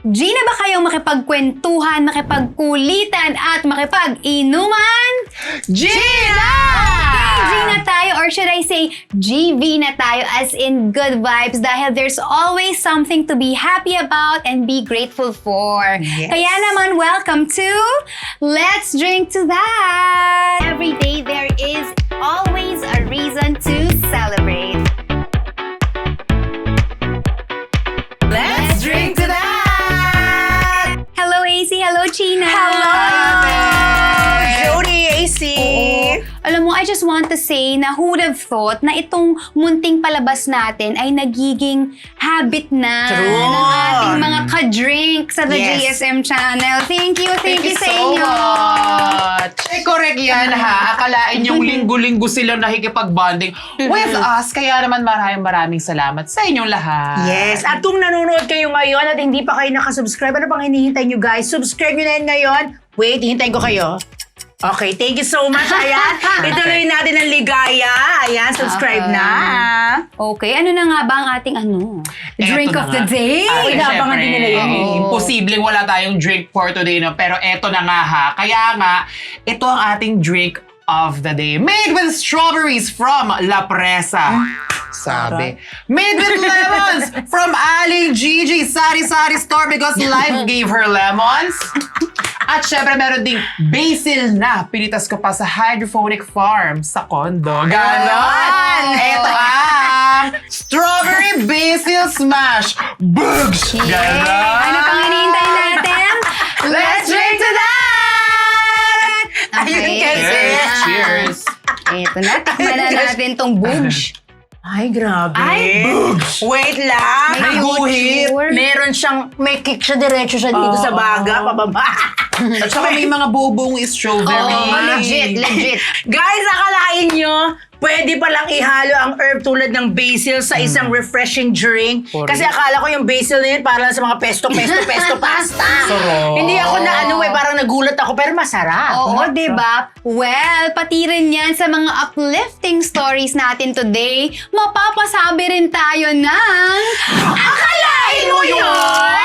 G na ba kayong makipagkwentuhan, makipagkulitan at makipag-inuman? G na! Okay, G na tayo, or should I say GV na tayo, as in good vibes, dahil there's always something to be happy about and be grateful for. Yes. Kaya naman, welcome to Let's Drink to That! Every day there is always a reason to celebrate. Let's drink to that! Hello AC, hello China! Hello! Jody, AC! Oo. Alam mo, I just want to say na who would have thought na itong munting palabas natin ay nagiging habit na True. ng ating mga ka-drink sa The Yes. GSM channel. Thank you sa so inyo. much! Eh, correct yan ha. Akalain yung linggo-linggo silang nakikipag-bonding with us. Kaya naman maraming salamat sa inyong lahat. Yes, at kung nanonood kayo ngayon at hindi pa kayo nakasubscribe, ano pang hinihintay nyo guys? Subscribe nyo na yan ngayon. Wait, hihintayin ko kayo. Okay, thank you so much. Ayan, ituloy natin ang ligaya. Ayan, subscribe na. Okay, ano na nga ba ang ating drink Eto of na the nga. day? Ay, inaabangan din nila yun. Imposibleng wala tayong drink for today, no? Pero eto na nga ha. Kaya nga, ito ang ating drink of the day. Made with strawberries from La Presa. Sabi. Made with lemons from Aling Gigi Sari-Sari Store because life gave her lemons. At syempre, meron ding basil na pinitas ko pa sa hydroponic farm sa condo. Ganon! Ito ang strawberry basil smash. Bugs! Ganon! Ano pang hinihintay natin? Let's drink to that! Ayun kasi. Cheers! Eto na, tikman na natin tong boogs. Ay, grabe. Ay, wait lang. May guhit. Meron siyang, may kick siya, diretso siya dito sa baga, pababa. At saka may mga bubong strawberry. Oo, legit. Guys, akalain nyo, pwede palang ihalo ang herb tulad ng basil sa isang refreshing drink. Correct. Kasi akala ko yung basil na yun para sa mga pesto pasta. Sarap. Hindi ako na parang nagulat ako, pero masarap. Oo, diba? Well, pati rin yan sa mga uplifting stories natin today, mapapasabi rin tayo ng Akalain mo yun?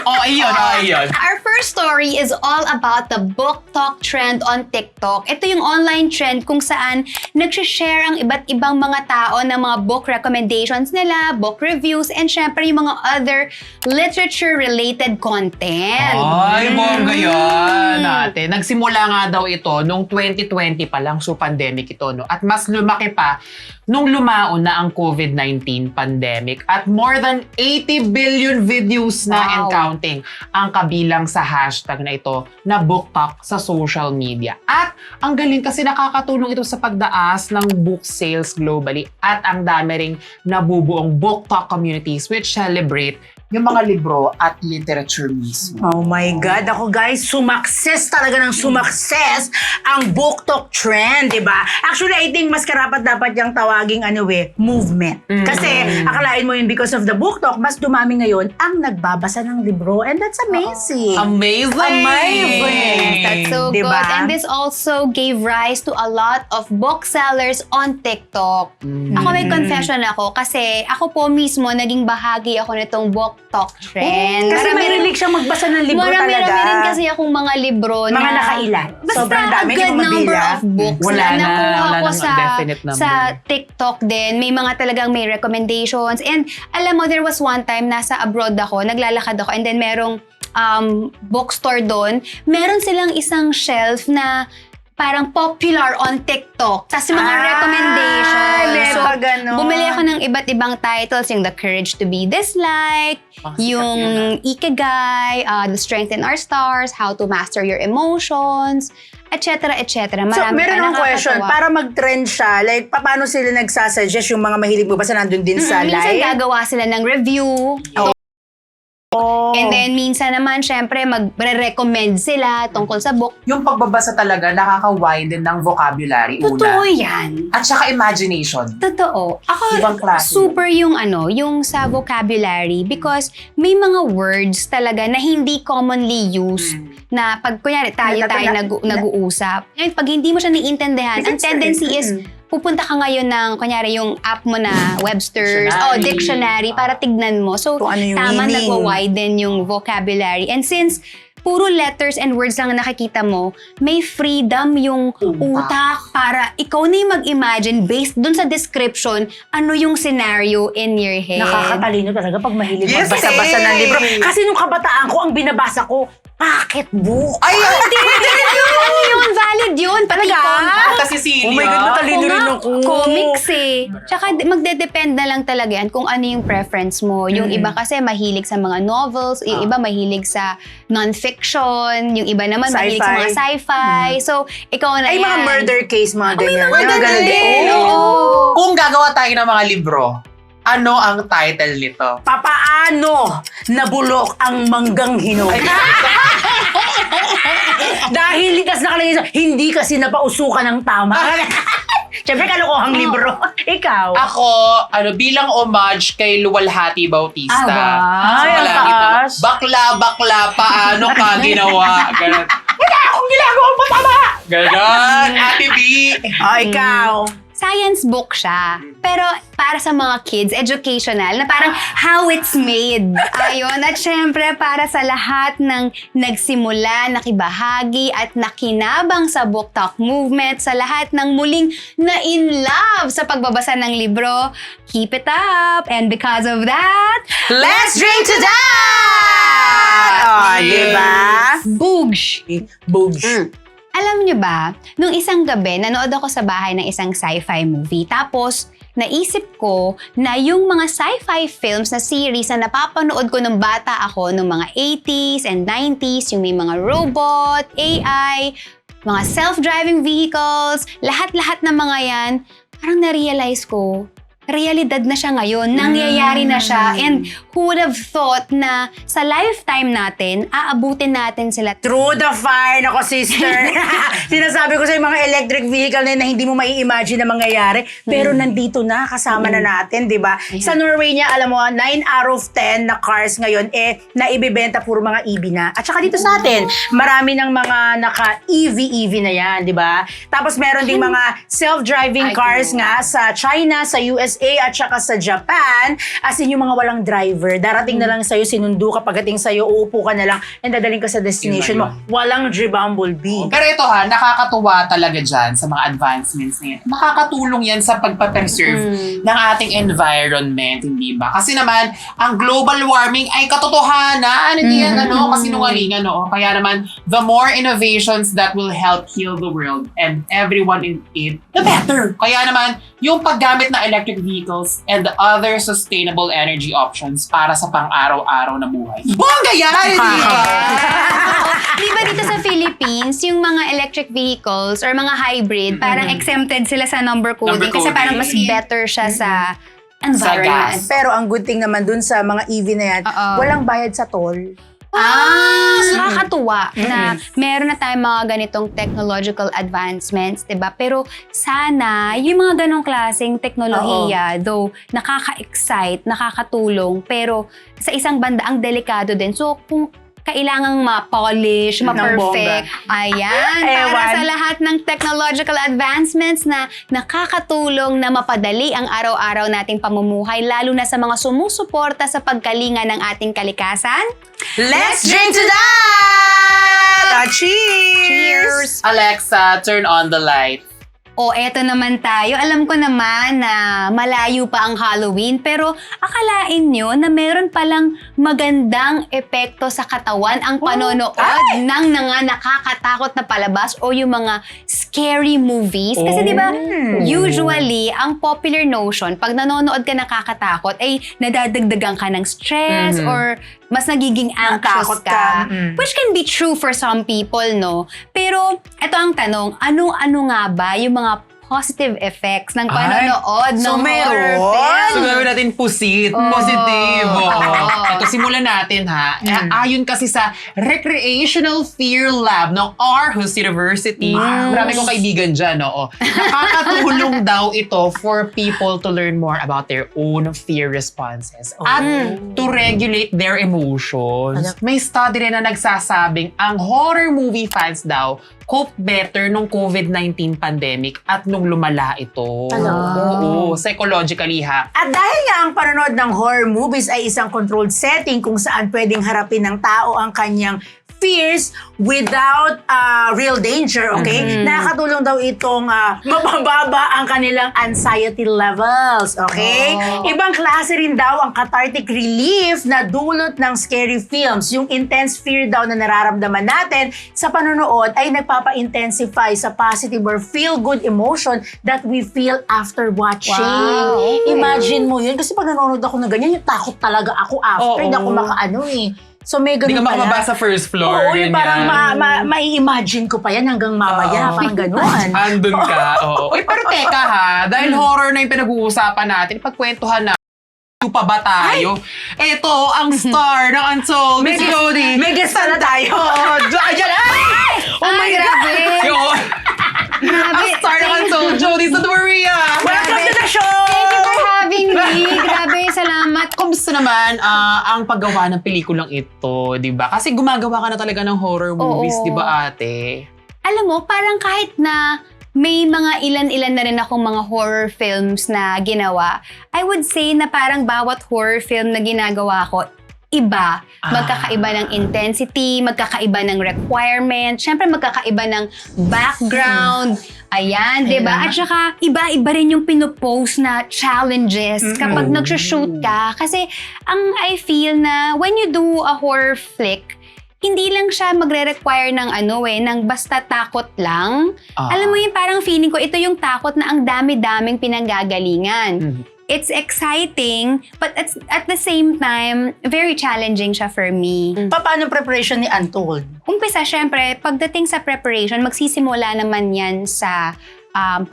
Ayun. Our first story is all about the book talk trend on TikTok. Ito yung online trend kung saan nagsishare ang iba't ibang mga tao ng mga book recommendations nila, book reviews, and syempre yung mga other literature-related content. Ay, bongga yan natin. Nagsimula nga daw ito nung 2020 pa lang, so pandemic ito, no? At mas lumaki pa nung lumaon na ang COVID-19 pandemic. At more than 80 billion videos na and counting ang kabilang sa hashtag na ito na book talk sa social media. At ang galing kasi nakakatulong ito sa pagdaas ng book sales globally at ang dami ring nabubuong book talk communities which celebrate yung mga libro at literature mismo. Oh my God. Ako guys, sumakses talaga ng sumakses ang book talk trend, di ba? Actually, I think mas karapat dapat yung tawaging movement. Kasi akalain mo yun because of the book talk, mas dumami ngayon ang nagbabasa ng libro. And that's amazing. Amazing! That's so Diba? good. And this also gave rise to a lot of booksellers on TikTok. Ako may confession ako kasi ako po mismo naging bahagi ako nitong book talk trend. Kasi mahilig siyang magbasa ng libro talaga. Marami rin kasi akong mga libro Mga na nakailan? Basta Sobrang dami, a hindi good mo number mabilang. of books Wala na na, nakuha wala ko nang definite number. sa TikTok din. May mga talagang may recommendations. And alam mo, there was one time nasa abroad ako, naglalakad ako, and then merong bookstore doon. Meron silang isang shelf na parang popular on TikTok. Tapos yung mga recommendations. So, ganon. bumili ako ng iba't ibang titles. Yung The Courage to be Disliked, yung Ikigai, The Strength in Our Stars, How to Master Your Emotions, etc. etc. So, meron akong question. nakakatawa. Para mag-trend siya, like, paano sila nagsasuggest yung mga mahilig mo? Basta nandun din sa Minsan live? gagawa sila ng review. And then minsan naman, syempre, magre-recommend sila tungkol sa book. Yung pagbabasa talaga nakaka-widen ng vocabulary Totoo una. yan. At saka imagination. Totoo. Ako, Ibang klase. super yung yung sa vocabulary because may mga words talaga na hindi commonly used na pag kunyari tayo nag-uusap. Ngayon, pag hindi mo siya naiintindihan, ang tendency is pupunta ka ngayon ng, kunyari, yung app mo na Webster's, dictionary, para tignan mo. So, Kung ano yung tama, meaning. nagwa-widen yung vocabulary. And since puro letters and words lang ang nakikita mo, may freedom yung utak para ikaw na yung mag-imagine based dun sa description, ano yung scenario in your head. Nakakatalino talaga pag mahilig Yes, magbasa-basa ng eh. libro. Kasi nung kabataan ko, ang binabasa ko, pocketbook. Ay, Ano yun? Valid yun. Pati Talaga? kasi Celia. Oh my God, matalino Oo rin nga, ako. comics eh. Tsaka magde-depend na lang talaga yan kung ano yung preference mo. Yung iba kasi mahilig sa mga novels, yung iba mahilig sa non-fiction, yung iba naman mahilig sa mga sci-fi. So, ikaw na Ay, yan. mga murder case, mga ganyan. murder Mga ganun case. din. Oo. Oo. Kung gagawa tayo ng mga libro, ano ang title nito? Papaano nabulok ang manggang hinog? Dahil likas na kalagay sa, hindi kasi napausukan ng tama. Siyempre, kalokohang libro. Ikaw? Ako, bilang homage kay Luwalhati Bautista. Ay, ang Malapit na- taas. Bakla, paano ka ginawa? Ganon. Wala akong ginagawa matama! Ganon, Ate B. Ikaw? Science book siya. Pero para sa mga kids, educational, na parang how it's made. Ayun. At syempre, para sa lahat ng nagsimula, nakibahagi, at nakinabang sa book talk movement, sa lahat ng muling na-in love sa pagbabasa ng libro, keep it up. And because of that, Let's drink to that! Diba? boogsh! Boobs. Alam niyo ba, nung isang gabi, nanood ako sa bahay ng isang sci-fi movie. Tapos, naisip ko na yung mga sci-fi films na series na napapanood ko nung bata ako, nung mga 80s and 90s, yung may mga robot, AI, mga self-driving vehicles, lahat-lahat ng mga yan, parang na-realize ko, realidad na siya ngayon, nangyayari na siya, and who would have thought na sa lifetime natin, aabutin natin sila. Through the fire, nako sister. Sinasabi ko sa mga electric vehicle na hindi mo mai-imagine na mangyayari, pero nandito na, kasama na natin, di ba? Sa Norway niya, alam mo, 9 out of 10 na cars ngayon, naibibenta puro mga EV na. At saka dito sa atin, marami ng mga naka-EV na yan, di ba? Tapos meron ding mga self-driving cars nga sa China, sa USA, at saka sa Japan, as in yung mga walang driver. Darating na lang sa'yo, sinundo ka, pagdating sa'yo, uupo ka na lang, and dadaling ka sa destination mo. Walang Bumblebee. Pero ito nakakatuwa talaga dyan sa mga advancements na yan. Makakatulong yan sa pagpapreserve ng ating environment, hindi ba? Kasi naman, ang global warming ay katotohanan. Hindi yan, kasinungalingan, Kaya naman, the more innovations that will help heal the world and everyone in it, the better. Kaya naman, yung paggamit ng electric vehicles and the other sustainable energy options para sa pang-araw-araw na buhay. Bongga yan! Di ba? Di ba dito sa Philippines, yung mga electric vehicles or mga hybrid, parang exempted sila sa number coding kasi parang mas better siya sa environment. gas. Pero ang good thing naman dun sa mga EV na yan, Oo. walang bayad sa toll. Nakakatuwa na meron na tayong mga ganitong technological advancements, 'di ba? Pero sana yung mga ganong klaseng teknolohiya, though nakaka-excite, nakakatulong, pero sa isang banda ang delikado din. So kung kailangang ma-polish, ma-perfect. Ayan, para Ewan. sa lahat ng technological advancements na nakakatulong na mapadali ang araw-araw nating pamumuhay, lalo na sa mga sumusuporta sa pagkalinga ng ating kalikasan. Let's drink to that! Cheers! Alexa, turn on the light. O eto naman tayo, alam ko naman na malayo pa ang Halloween, pero akalain nyo na meron palang magandang epekto sa katawan ang panonood ng mga nakakatakot na palabas o yung mga scary movies. Kasi di ba usually, ang popular notion, pag nanonood ka nakakatakot, ay nadadagdagan ka ng stress or mas nagiging anxious Natakot ka. ka. Which can be true for some people, no? Pero eto ang tanong, ano-ano nga ba yung mga positive effects ng panonood ng so horror meron? film? So gawin natin positive. Ito, simulan natin ha. Ayon kasi sa Recreational Fear Lab ng Aarhus University. Marami kong kaibigan dyan, nakakatulong daw ito for people to learn more about their own fear responses at to regulate their emotions. May study rin na nagsasabing ang horror movie fans daw cope better nung COVID-19 pandemic at nung lumala ito. Oo, psychologically ha. At dahil nga ang panonood ng horror movies ay isang controlled setting kung saan pwedeng harapin ng tao ang kanyang fears without real danger, okay? Nakakatulong daw itong mabababa ang kanilang anxiety levels, okay? Ibang klase rin daw ang cathartic relief na dulot ng scary films. Yung intense fear daw na nararamdaman natin sa panonood ay nagpapa-intensify sa positive or feel-good emotion that we feel after watching. Wow, okay. Imagine mo yun. Kasi pag nanonood ako na ganyan, yung takot talaga ako after. Hindi ako makaano eh. So may Hindi ganun ka pala. makababa sa first floor. Oo, yung parang mai-imagine ko pa yan hanggang mamaya. Parang ganun. Andun ka. Oo. Uy, pero teka ha, dahil horror na yung pinag-uusapan natin, pagkwentuhan na, pa ba tayo? Eto, ang star ng Untold, Miss Jody. May guest na tayo. Oo, dyan. Ay! Oh my grabe. Yun. Ang star ng Untold, Jody Santa Maria. Welcome to the show! Thank you for having me. Grabe, salamat. Kumusta naman ang paggawa ng pelikulang ito, di ba? Kasi gumagawa ka na talaga ng horror movies, Oo. di ba ate? Alam mo, parang kahit na may mga ilan-ilan na rin akong mga horror films na ginawa, I would say na parang bawat horror film na ginagawa ko, iba. Magkakaiba ng intensity, magkakaiba ng requirement, syempre magkakaiba ng background. Ayan, di ba? At saka, iba-iba rin yung pinopost na challenges kapag nag-shoot ka. Kasi, I feel na when you do a horror flick, hindi lang siya magre-require ng ng basta takot lang. Alam mo yung parang feeling ko, ito yung takot na ang dami-daming pinanggagalingan. It's exciting, but at the same time, very challenging siya for me. Paano preparation ni Untold? Umpisa, syempre, pagdating sa preparation, magsisimula naman yan sa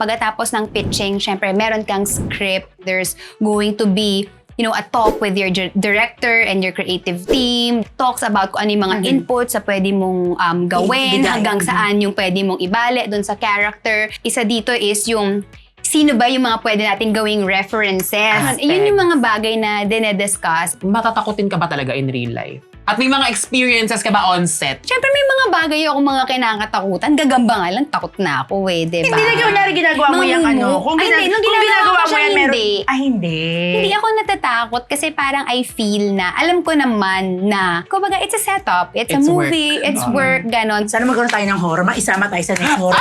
pagkatapos ng pitching. Syempre, meron kang script. There's going to be a talk with your director and your creative team. Talks about kung ano yung mga inputs sa pwede mong gawin, Ibigay. hanggang saan yung pwede mong ibalik doon sa character. Isa dito is yung sino ba yung mga pwede natin gawing references. Yun yung mga bagay na dinediscuss. Matatakotin ka ba talaga in real life? At may mga experiences ka ba on set? Siyempre may mga bagay ako mga kinakatakutan. Gagamba nga lang, takot na ako diba? Hindi na kunyari ginagawa mo yung Kung Ay, hindi. Nung kung ginagawa ko siya, meron. hindi. Hindi. Hindi ako natatakot kasi parang I feel na, alam ko naman na, kumbaga, it's a setup, it's a It's movie, work. it's work, ganon. Sana magkaroon tayo ng horror. Maisama tayo sa next horror.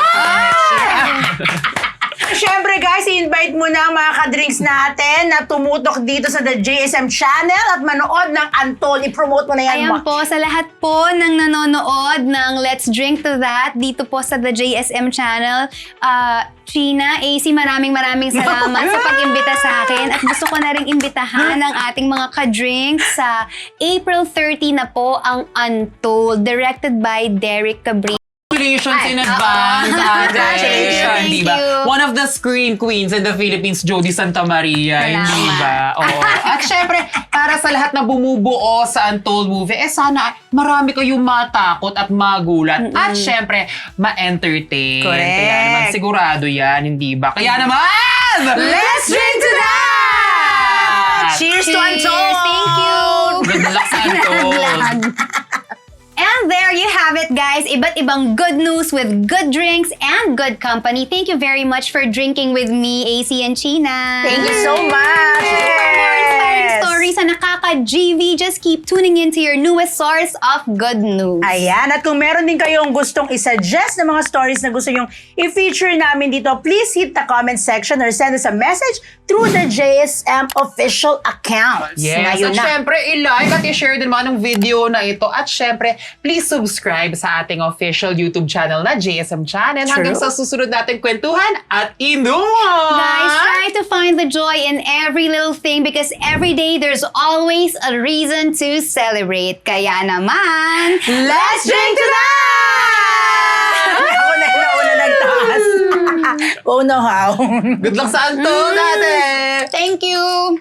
Siyempre guys, i-invite mo na ang mga ka-drinks natin na tumutok dito sa The JSM channel at manood ng Untold. I-promote mo na yan. Ayan po, sa lahat po ng nanonood ng Let's Drink to That dito po sa The JSM channel, Gina, AC, maraming salamat sa pag-imbita sa akin at gusto ko na rin imbitahan ang ating mga ka-drinks sa April 30 na po ang Untold, directed by Derek Cabrera. Congratulations in advance, ate. Congratulations. Di ba? Thank you. One of the screen queens in the Philippines, Jody Santa Maria. Salamat. Hindi ba? Oo. At syempre, para sa lahat na bumubuo sa Untold movie, sana marami kayong matakot at magulat. At syempre, ma-entertain. Correct. Kaya naman, sigurado yan, hindi ba? Kaya naman, let's drink to that! Cheers to Cheers! Untold! Thank you! Good luck sa Untold. And there you have it, guys. Iba't ibang good news with good drinks and good company. Thank you very much for drinking with me, AC and China. Thank you so much. For more inspiring Yes. stories sa Nakaka-GV, just keep tuning in to your newest source of good news. Ayan, at kung meron din kayong gustong isuggest na mga stories na gusto nyong i-feature namin dito, please hit the comment section or send us a message through the JSM official account. Yes, Ngayon at na. syempre, i-like at i-share din mga ng video na ito. At syempre, please subscribe sa ating official YouTube channel na JSM Channel. True. Hanggang sa susunod nating kwentuhan at inuman! Guys, try to find the joy in every little thing because every day there's always a reason to celebrate. Kaya naman, Let's drink to that! Ako na yung nauna nagtaas. Oh no, how? Good luck sa Anto, dati! thank you!